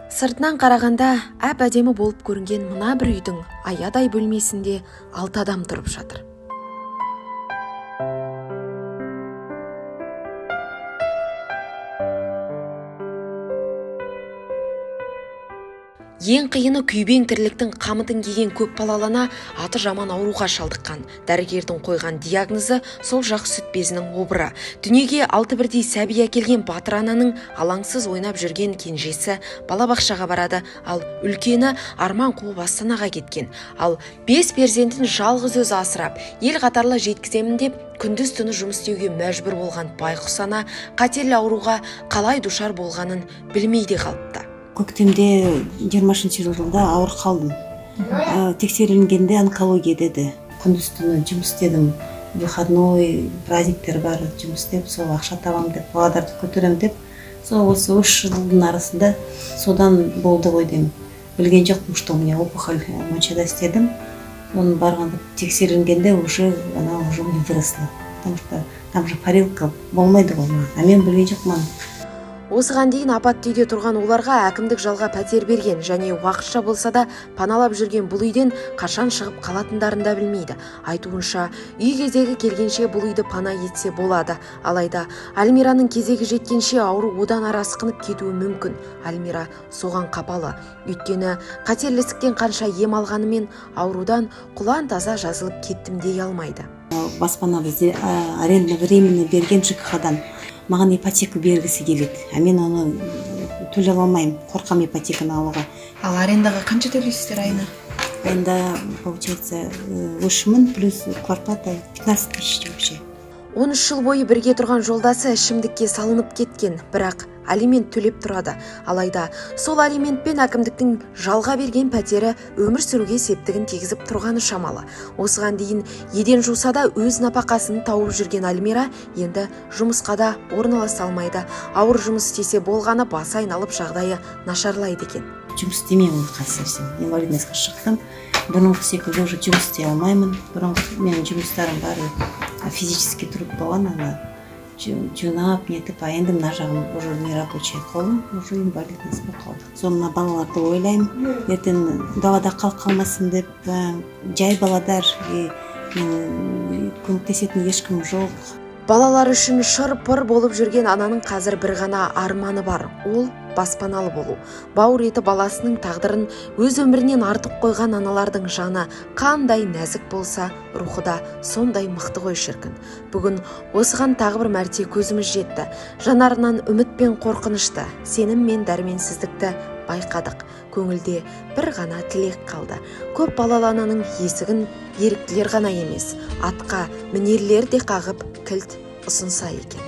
Сыртынан қарағанда әп-әдемі болып көрінген мына бір үйдің аядай бөлмесінде 6 адам тұрып жатыр. Ең қиыны күйбең тірліктің қамытын киген көп балалана аты жаман ауруға шалдыққан. Дәрігердің қойған диагнозы сол жақ сүт безінің обыры. Дүниеге 6 бірдей сәби әкелген батыр ананың алаңсыз ойнап жүрген кенжесі балабақшаға барады, ал үлкені арман қуып Астанаға кеткен. Ал 5 перзентін жалғыз өзі асырап, ел қатарлы жеткіземін деп күндіз түні жұмыс істеуге мәжбүр болған байқұс ана қатерлі ауруға қалай душар болғанын білмей де қалыпты. Көктемде 20-ші жылда ауыр қалдым. Тексерілгенде онкология деді. Күндіз түні жұмыс істедім. Выходной, праздниктер бар, жұмыс істеп, сол ақша табам деп, павлодарды көтерем деп, сол осы 3 жылдың арасында содан болды ғой деймін. Білген жоқпын, что у меня опухоль мочада істедім. Оны барғанда тексерілгенде уже у меня выросло. Потому что там же парилка болмайды ғой. А мен білген жоқпын. Осыған дейін апатты үйде тұрған оларға әкімдік жалға пәтер берген және уақытша болса да паналап жүрген бұл үйден қашан шығып қалатындарын да білмейді. Айтуынша, үй кезегі келгенше бұл үйді пана етсе болады. Алайда Альмираның кезегі жеткенше ауру одан ары асқынып кетуі мүмкін. Альмира соған қапалы. Өйткені қатерлі қанша ем алғанымен аурудан құлан таза жазылып кеттім дей алмайды. Баспана бізде аренда временно берген ЖКХ-дан маған ипотека бергісі келеді. Мен оны төлей алмаймын, қорқам ипотеканы алуға. Ал арендаға қанша төлейсіздер айына? Айында, получается, 3.000 плюс квартплата 15 тысяч вообще. 13 жыл бойы бірге тұрған жолдасы ішімдікке салынып кеткен, бірақ алимент төлеп тұрады. Алайда сол алиментпен әкімдіктің жалға берген пәтері өмір сүруге септігін тигізіп тұрғаны шамалы. Осыған дейін еден жуса да өз нәпақасын тауып жүрген Альмира енді жұмысқа да орналаса алмайды. Ауыр жұмыс істесе болғаны басы айналып жағдайы нашарлайды екен. Жұмыс істемеймін қазір. Инвалидностьқа шықтым. Бұрынғы секілді уже жұмыс істей алмаймын. Бұрынғы менің жұмыстарым бары физически труд болған, жинап, нетіп, енді мына жағым уже не рабочий қолым, уже инвалидность болып қалды. Соны балаларды ойлаймын, ертең далада қалмасын деп, жай баладар, көмектесетін ешкім жоқ. Балалар үшін шыр-пыр болып жүрген ананың қазір бір ғана арманы бар. Ол баспаналы болу. Бауыр еті баласының тағдырын өз өмірінен артық қойған аналардың жаны қандай нәзік болса, рухы да сондай мықты ғой шіркін. Бүгін осыған тағы бір мәрте көзіміз жетті. Жанарынан үміт пен қорқынышты, сенім мен дәрменсіздікті байқадық. Көңілде бір ғана тілек қалды. Көп балалы ананың есігін еріктілер ғана емес, атқа мінерлер де қағып кілт ұсынса екен.